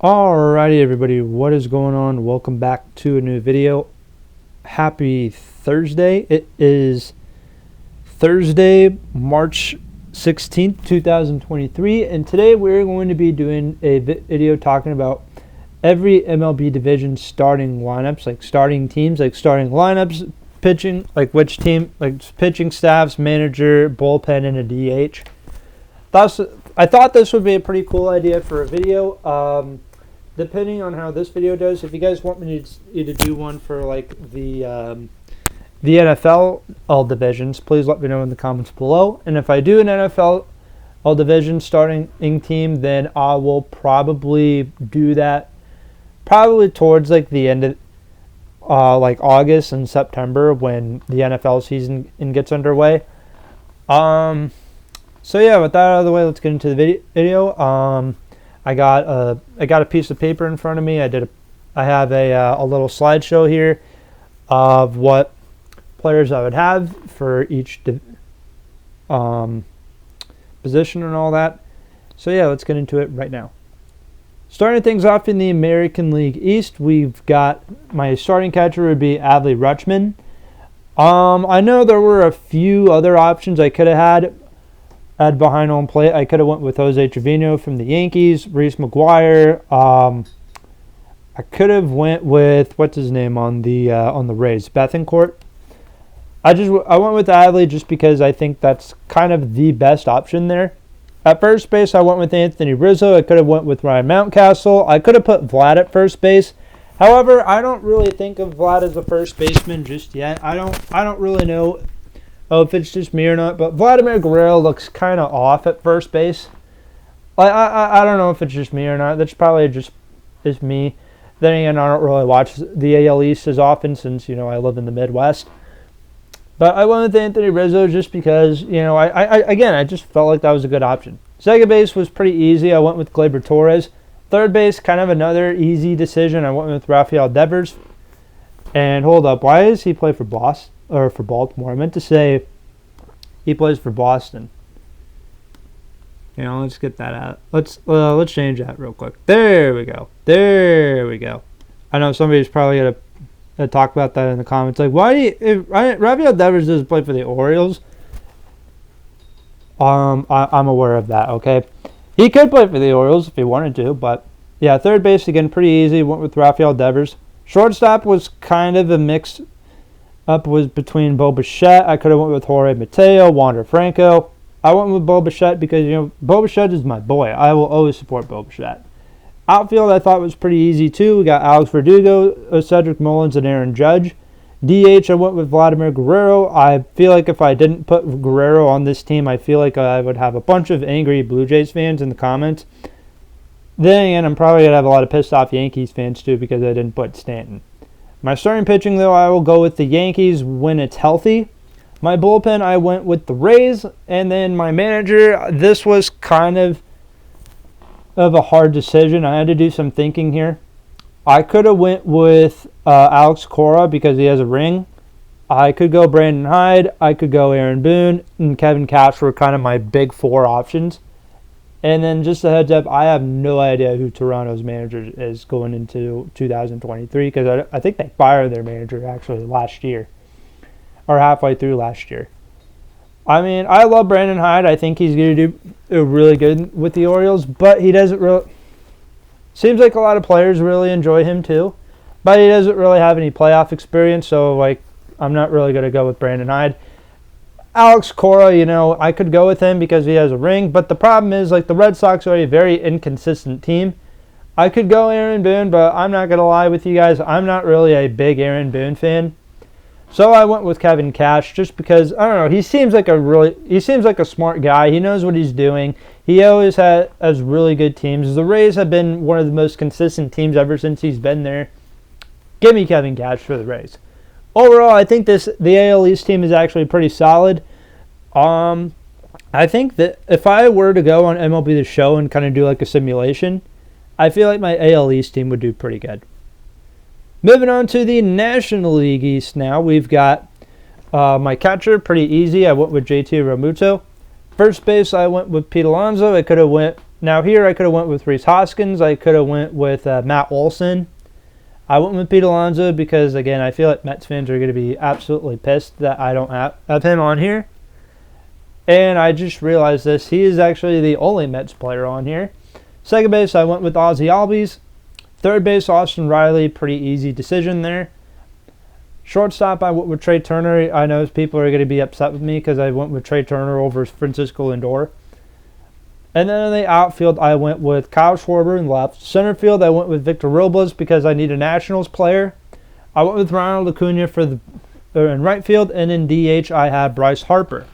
Alrighty everybody, what is going on? Welcome back to a new video. Happy Thursday. It is Thursday, March 16th, 2023, and today we're going to be doing a video talking about every MLB division starting lineups, like starting teams, like starting lineups, pitching, like which team, like pitching staffs, manager, bullpen, and a DH. I thought this would be a pretty cool idea for a video. Depending on how this video does, if you guys want me to do one for like the NFL all divisions, please let me know in the comments below. And if I do an NFL all division starting team, then I will probably do that probably towards like the end of like August and September when the NFL season gets underway. So yeah, with that out of the way, let's get into the video. I got a piece of paper in front of me. I have a little slideshow here of what players I would have for each position and all that. So yeah, let's get into it right now. Starting things off in the American League East, we've got my starting catcher would be Adley Rutschman. I know there were a few other options I could have had behind home plate. I could have went with Jose Trevino from the Yankees, Reese McGuire. I could have went with what's his name on the Rays, Bethancourt. I went with Adley just because I think that's kind of the best option there. At first base, I went with Anthony Rizzo. I could have went with Ryan Mountcastle. I could have put Vlad at first base. However, I don't really think of Vlad as a first baseman just yet. I don't really know if it's just me or not, but Vladimir Guerrero looks kind of off at first base. I don't know if it's just me or not. That's probably just me. Then again, I don't really watch the AL East as often since, I live in the Midwest. But I went with Anthony Rizzo just because, I just felt like that was a good option. Second base was pretty easy. I went with Gleyber Torres. Third base, kind of another easy decision. I went with Rafael Devers. And hold up, why does he play for Boston? Or for Baltimore. I meant to say he plays for Boston. Let's get that out. Let's change that real quick. There we go. I know somebody's probably gonna talk about that in the comments. Like, if Rafael Devers doesn't play for the Orioles? I'm aware of that. Okay, he could play for the Orioles if he wanted to, but yeah, third base again pretty easy. Went with Rafael Devers. Shortstop was kind of a mix. Up was between Bo Bichette. I could have went with Jorge Mateo, Wander Franco. I went with Bo Bichette because, Bo Bichette is my boy. I will always support Bo Bichette. Outfield I thought was pretty easy too. We got Alex Verdugo, Cedric Mullins, and Aaron Judge. DH I went with Vladimir Guerrero. I feel like if I didn't put Guerrero on this team, I feel like I would have a bunch of angry Blue Jays fans in the comments. Then again, I'm probably going to have a lot of pissed off Yankees fans too because I didn't put Stanton. My starting pitching, though, I will go with the Yankees when it's healthy. My bullpen, I went with the Rays. And then my manager, this was kind of a hard decision. I had to do some thinking here. I could have went with Alex Cora because he has a ring. I could go Brandon Hyde. I could go Aaron Boone. And Kevin Cash were kind of my big four options. And then just a heads up, I have no idea who Toronto's manager is going into 2023 because I think they fired their manager actually last year or halfway through last year. I mean, I love Brandon Hyde. I think he's going to do really good with the Orioles, but he doesn't really – seems like a lot of players really enjoy him too, but he doesn't really have any playoff experience, so, I'm not really going to go with Brandon Hyde. Alex Cora, I could go with him because he has a ring, but the problem is, the Red Sox are a very inconsistent team. I could go Aaron Boone, but I'm not going to lie with you guys. I'm not really a big Aaron Boone fan. So I went with Kevin Cash just because, I don't know, he seems like a smart guy. He knows what he's doing. He always has really good teams. The Rays have been one of the most consistent teams ever since he's been there. Give me Kevin Cash for the Rays. Overall, I think the AL East team is actually pretty solid. I think that if I were to go on MLB The Show and kind of do a simulation, I feel like my AL East team would do pretty good. Moving on to the National League East now, we've got my catcher, pretty easy. I went with JT Realmuto. First base, I went with Pete Alonso. I could have went Now here I could have went with Rhys Hoskins. I could have went with Matt Olson. I went with Pete Alonso because, again, I feel like Mets fans are going to be absolutely pissed that I don't have him on here. And I just realized this. He is actually the only Mets player on here. Second base, I went with Ozzie Albies. Third base, Austin Riley. Pretty easy decision there. Shortstop, I went with Trey Turner. I know people are going to be upset with me because I went with Trey Turner over Francisco Lindor. And then in the outfield, I went with Kyle Schwarber in left. Center field, I went with Victor Robles because I need a Nationals player. I went with Ronald Acuna in right field. And in DH, I had Bryce Harper.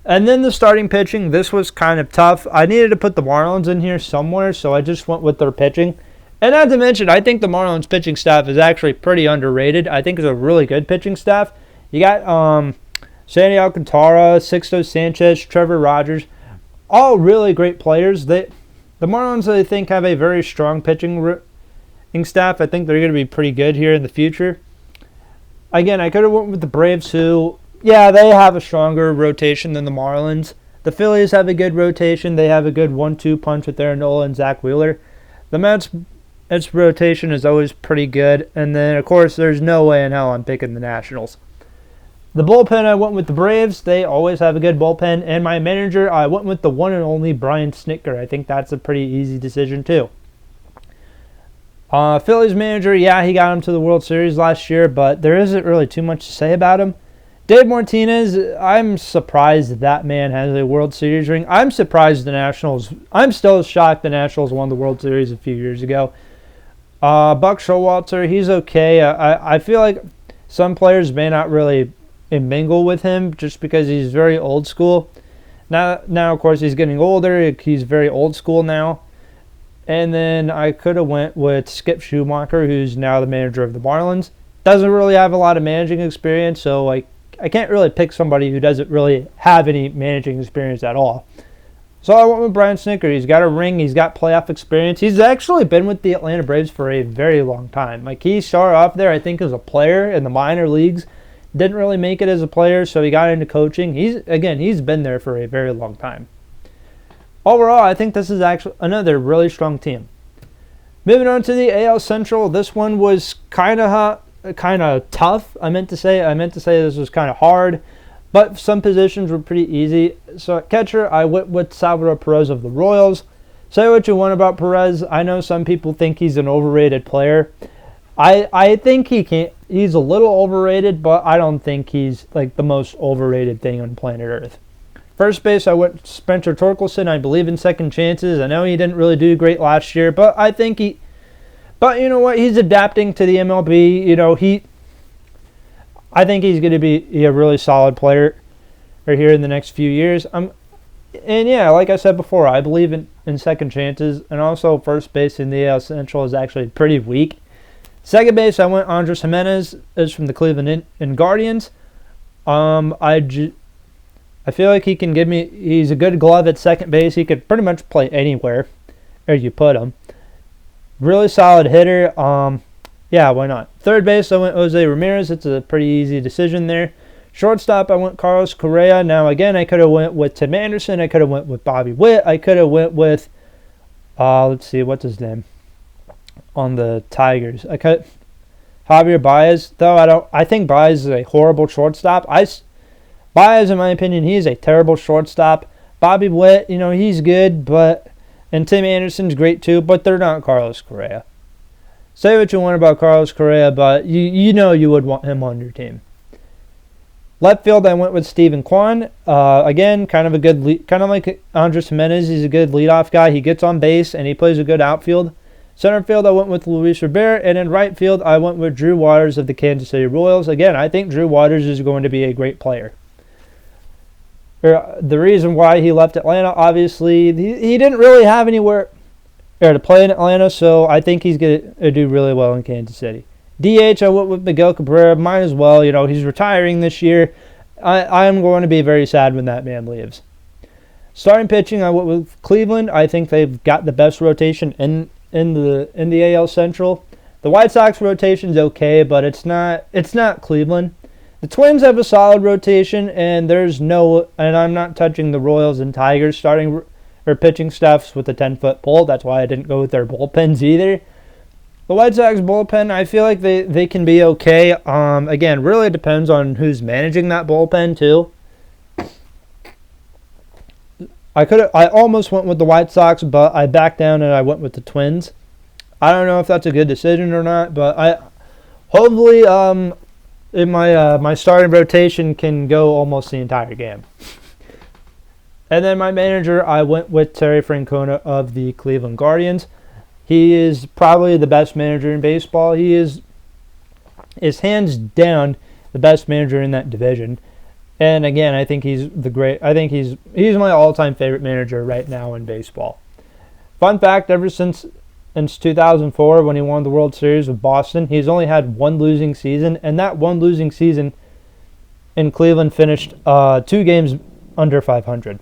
And then the starting pitching, this was kind of tough. I needed to put the Marlins in here somewhere, so I just went with their pitching. And not to mention, I think the Marlins pitching staff is actually pretty underrated. I think it's a really good pitching staff. You got Sandy Alcantara, Sixto Sanchez, Trevor Rogers. All really great players. The Marlins, I think, have a very strong pitching staff. I think they're going to be pretty good here in the future. Again, I could have went with the Braves, who, yeah, they have a stronger rotation than the Marlins. The Phillies have a good rotation. They have a good 1-2 punch with Aaron Nola and Zach Wheeler. The Mets, its rotation is always pretty good. And then, of course, there's no way in hell I'm picking the Nationals. The bullpen, I went with the Braves. They always have a good bullpen. And my manager, I went with the one and only Brian Snitker. I think that's a pretty easy decision, too. Phillies manager, yeah, he got him to the World Series last year, but there isn't really too much to say about him. Dave Martinez, I'm surprised that man has a World Series ring. I'm surprised the Nationals, I'm still shocked the Nationals won the World Series a few years ago. Buck Showalter, he's okay. I feel like some players may not really mingle with him just because he's very old school. Now, of course, he's getting older. He's very old school now. And then I could have went with Skip Schumacher, who's now the manager of the Marlins. Doesn't really have a lot of managing experience, so I can't really pick somebody who doesn't really have any managing experience at all. So I went with Brian Snitker. He's got a ring. He's got playoff experience. He's actually been with the Atlanta Braves for a very long time. Like, he started off there, I think, as a player in the minor leagues. Didn't really make it as a player, so he got into coaching. He's been there for a very long time. Overall, I think this is actually another really strong team. Moving on to the AL Central, this one was kind of tough. I meant to say this was kind of hard, but some positions were pretty easy. So at catcher, I went with Salvador Perez of the Royals. Say what you want about Perez. I know some people think he's an overrated player. I think he's a little overrated, but I don't think he's like the most overrated thing on planet Earth. First base, I went Spencer Torkelson. I believe in second chances. I know he didn't really do great last year, but I think but you know what? He's adapting to the MLB. You know, I think he's going to be a really solid player right here in the next few years. And yeah, like I said before, I believe in second chances. And also first base in the AL Central is actually pretty weak. Second base, I went Andres Jimenez, is from the Cleveland Guardians. I feel like he's a good glove at second base. He could pretty much play anywhere where you put him. Really solid hitter. Yeah, why not? Third base, I went Jose Ramirez. It's a pretty easy decision there. Shortstop, I went Carlos Correa. Now, again, I could have went with Tim Anderson. I could have went with Bobby Witt. I could have went with, let's see, what's his name? On the Tigers. I cut Javier Baez, though I think Baez is a horrible shortstop. Baez, in my opinion, he is a terrible shortstop. Bobby Witt, he's good, and Tim Anderson's great too, but they're not Carlos Correa. Say what you want about Carlos Correa, but you would want him on your team. Left field, I went with Steven Kwan. Again, kind of a good lead, kind of like Andres Jimenez. He's a good leadoff guy. He gets on base and he plays a good outfield. Center field, I went with Luis Robert, and in right field, I went with Drew Waters of the Kansas City Royals. Again, I think Drew Waters is going to be a great player. The reason why he left Atlanta, obviously, he didn't really have anywhere to play in Atlanta, so I think he's going to do really well in Kansas City. DH, I went with Miguel Cabrera. Might as well. He's retiring this year. I am going to be very sad when that man leaves. Starting pitching, I went with Cleveland. I think they've got the best rotation in the AL Central. The White Sox rotation's okay, but it's not Cleveland. The Twins have a solid rotation, and I'm not touching the Royals and Tigers starting or pitching staffs with a 10-foot pole. That's why I didn't go with their bullpens either. The White Sox bullpen, I feel like they can be okay. Again, really depends on who's managing that bullpen too. I almost went with the White Sox, but I backed down and I went with the Twins. I don't know if that's a good decision or not, but I hopefully in my starting rotation can go almost the entire game. And then my manager, I went with Terry Francona of the Cleveland Guardians. He is probably the best manager in baseball. He is hands down the best manager in that division. And again, I think he's my all-time favorite manager right now in baseball. Fun fact, ever since 2004 when he won the World Series with Boston, he's only had one losing season, and that one losing season in Cleveland finished 2 games under 500.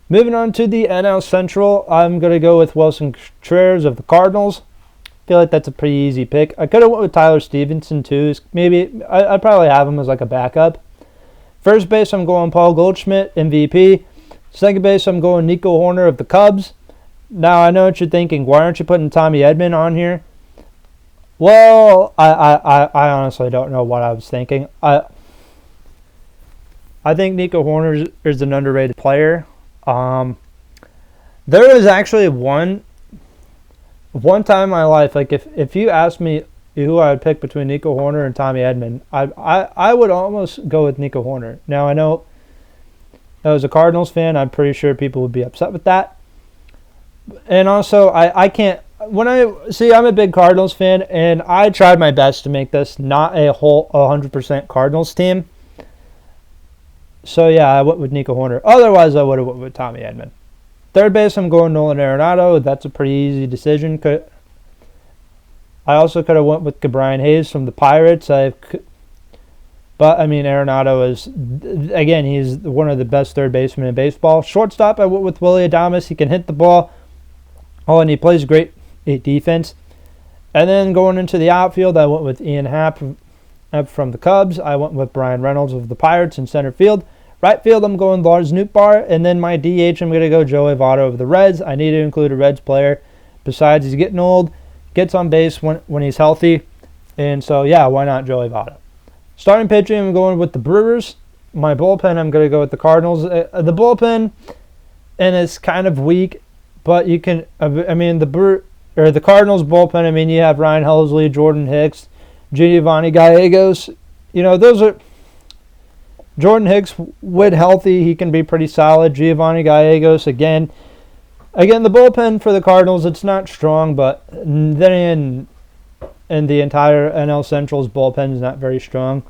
Moving on to the NL Central, I'm going to go with Wilson Contreras of the Cardinals. I feel like that's a pretty easy pick. I could have went with Tyler Stevenson too. Maybe I'd probably have him as like a backup. First base, I'm going Paul Goldschmidt, MVP. Second base, I'm going Nico Horner of the Cubs. Now, I know what you're thinking. Why aren't you putting Tommy Edman on here? Well, I honestly don't know what I was thinking. I think Nico Horner is an underrated player. There was actually one time in my life, like if you asked me who I would pick between Nico Horner and Tommy Edman, I would almost go with Nico Horner. Now, I know as a Cardinals fan, I'm pretty sure people would be upset with that. And also, I can't, I'm a big Cardinals fan, and I tried my best to make this not a whole 100% Cardinals team. So, yeah, I went with Nico Horner. Otherwise, I would have went with Tommy Edman. Third base, I'm going Nolan Arenado. That's a pretty easy decision. I also could have went with Brian Hayes from the Pirates. But, I mean, Arenado is, again, he's one of the best third basemen in baseball. Shortstop, I went with Willy Adames. He can hit the ball. Oh, and he plays great defense. And then going into the outfield, I went with Ian Happ from the Cubs. I went with Brian Reynolds of the Pirates in center field. Right field, I'm going Lars Nootbaar. And then my DH, I'm going to go Joey Votto of the Reds. I need to include a Reds player. Besides, he's getting old, gets on base when he's healthy. And so, yeah, why not Joey Votto? Starting pitching, I'm going with the Brewers. My bullpen, I'm going to go with the Cardinals. The bullpen, and it's kind of weak, but you can, the Cardinals bullpen, I mean, you have Ryan Helsley, Jordan Hicks, Giovanni Gallegos. You know, those are, Jordan Hicks, when healthy, he can be pretty solid. Giovanni Gallegos, again, the bullpen for the Cardinals, it's not strong, but then and the entire NL Central's bullpen is not very strong.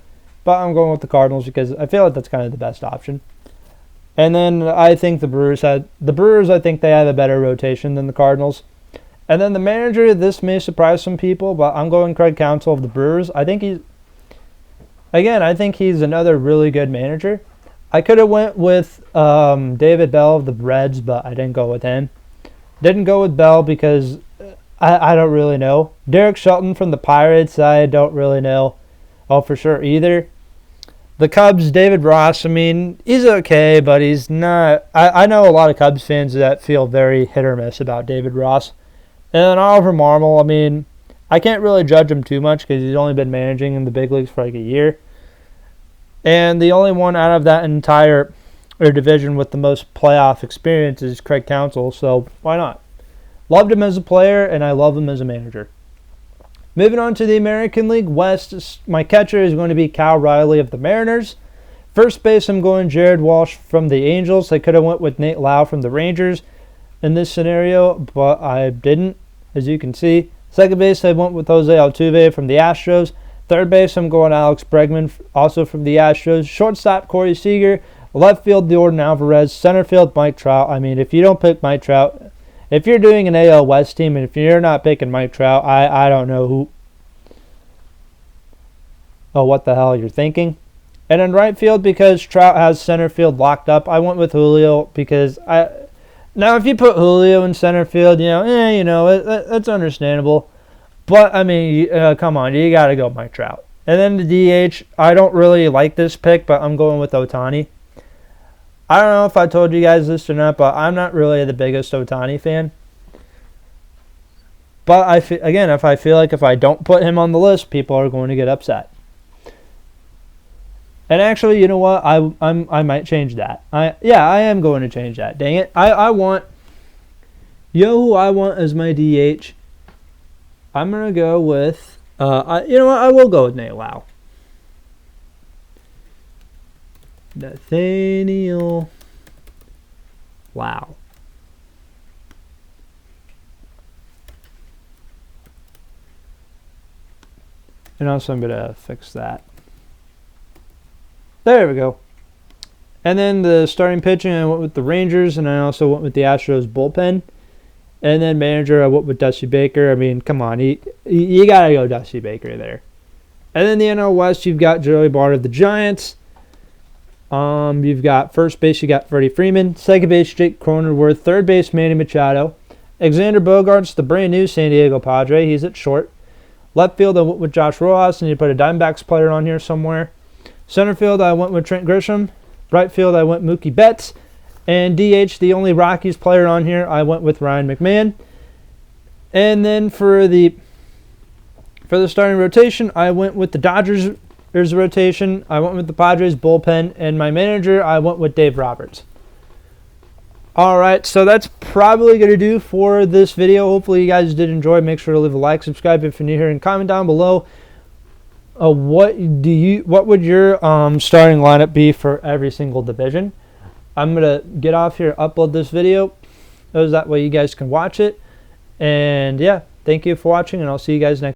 But I'm going with the Cardinals because I feel like that's kind of the best option. And then I think the Brewers, I think they have a better rotation than the Cardinals. And then the manager, this may surprise some people, but I'm going Craig Counsell of the Brewers. I think he's another really good manager. I could have went with David Bell of the Reds, but I didn't go with him. Didn't go with Bell because I don't really know. Derek Shelton from the Pirates, I don't really know for sure either. The Cubs, David Ross, I mean, he's okay, but he's not. I know a lot of Cubs fans that feel very hit or miss about David Ross. And then Oliver Marmol, I mean, I can't really judge him too much because he's only been managing in the big leagues for like a year. And the only one out of that entire division with the most playoff experience is Craig Counsell, so why not? Loved him as a player, and I love him as a manager. Moving on to the American League West, my catcher is going to be Cal Riley of the Mariners. First base, I'm going Jared Walsh from the Angels. I could have went with Nate Lau from the Rangers in this scenario, but I didn't, as you can see. Second base, I went with Jose Altuve from the Astros. Third base, I'm going Alex Bregman, also from the Astros. Shortstop, Corey Seager. Left field, Jordan Alvarez. Center field, Mike Trout. I mean, if you don't pick Mike Trout, if you're doing an AL West team and if you're not picking Mike Trout, I don't know who. Oh, what the hell you're thinking. And in right field, because Trout has center field locked up, I went with Julio because now if you put Julio in center field, that's understandable. But, I mean, come on, you got to go Mike Trout. And then the DH, I don't really like this pick, but I'm going with Ohtani. I don't know if I told you guys this or not, but I'm not really the biggest Ohtani fan. But again, if I feel like if I don't put him on the list, people are going to get upset. And actually, you know what? I might change that. I am going to change that. Dang it! I want. You know who I want as my DH? I'm gonna go with. You know what? I will go with Nate Lau. Nathaniel Lau. And also I'm going to fix that. There we go. And then the starting pitching, I went with the Rangers, and I also went with the Astros bullpen. And then manager, I went with Dusty Baker. I mean, come on. You got to go Dusty Baker there. And then the NL West, you've got Joey Bart of the Giants. You've got first base, you got Freddie Freeman. Second base, Jake Cronenworth. Third base, Manny Machado. Alexander Bogaerts, the brand new San Diego Padre. He's at short. Left field, I went with Josh Rojas, and you put a Diamondbacks player on here somewhere. Center field, I went with Trent Grisham. Right field, I went Mookie Betts. And DH, the only Rockies player on here, I went with Ryan McMahon. And then for the starting rotation, I went with the Dodgers. There's a rotation. I went with the Padres bullpen. And my manager, I went with Dave Roberts. All right, so that's probably going to do for this video. Hopefully you guys did enjoy. Make sure to leave a like, subscribe if you're new here, and comment down below what would your starting lineup be for every single division. I'm going to get off here, upload this video. That way you guys can watch it. And yeah, thank you for watching, and I'll see you guys next